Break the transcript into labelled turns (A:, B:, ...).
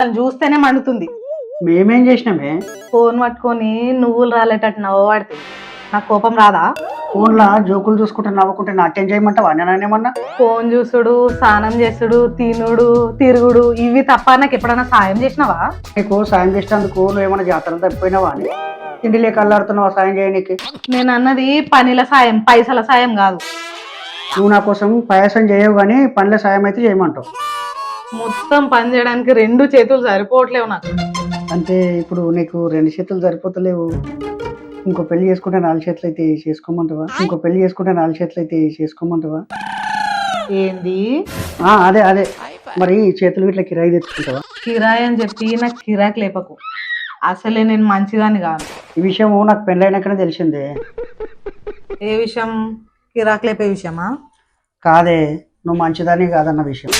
A: తను చూస్తేనే మండుతుంది.
B: మేమేం చేసినామే?
A: ఫోన్ పట్టుకొని నువ్వులు రాలేటట్టు నవ్వబడుతుంది. నాకు కోపం రాదా?
B: ఫోన్లా జోకులు చూసుకుంటే నవ్వుకుంటే నాట్యం చేయమంటావా? నేనేమన్నా?
A: ఫోన్ చూసుడు, స్నానం చేసుడు, తినుడు, తిరుగుడు ఇవి తప్ప నాకు ఎప్పుడైనా సాయం చేసినావా?
B: నీకు సాయం చేసినందుకు నువ్వు ఏమైనా జాతరలు తప్పిపోయినావా అని తిండి లేక అల్లాడుతున్నావా సాయం చేయనీకి?
A: నేను అన్నది పనిల సాయం, పైసల సాయం కాదు.
B: నువ్వు నా కోసం పాయసం చేయవు కానీ పనుల సాయం అయితే చేయమంటావు.
A: మొత్తం పని చేయడానికి 2 చేతులు సరిపోవట్లేవు నాకు.
B: అంటే ఇప్పుడు నీకు 2 చేతులు సరిపోతలేవు, ఇంకో పెళ్లి చేసుకుంటే 4 చేతులు అయితే చేసుకోమంటావా?
A: ఏంది
B: అదే అదే మరి చేతులు ఇట్లా కిరాయి తెచ్చుకుంటావా?
A: కిరాయి అని చెప్పి నాకు కిరాకి లేపకు. అసలే నేను మంచిదాన్ని కాను.
B: ఈ విషయం నాకు పెళ్ళైనాకనే తెలిసిందే.
A: ఏ విషయం? కిరాకి లేపే విషయమా?
B: కాదే, నువ్వు మంచిదాన్ని కాదన్న విషయం.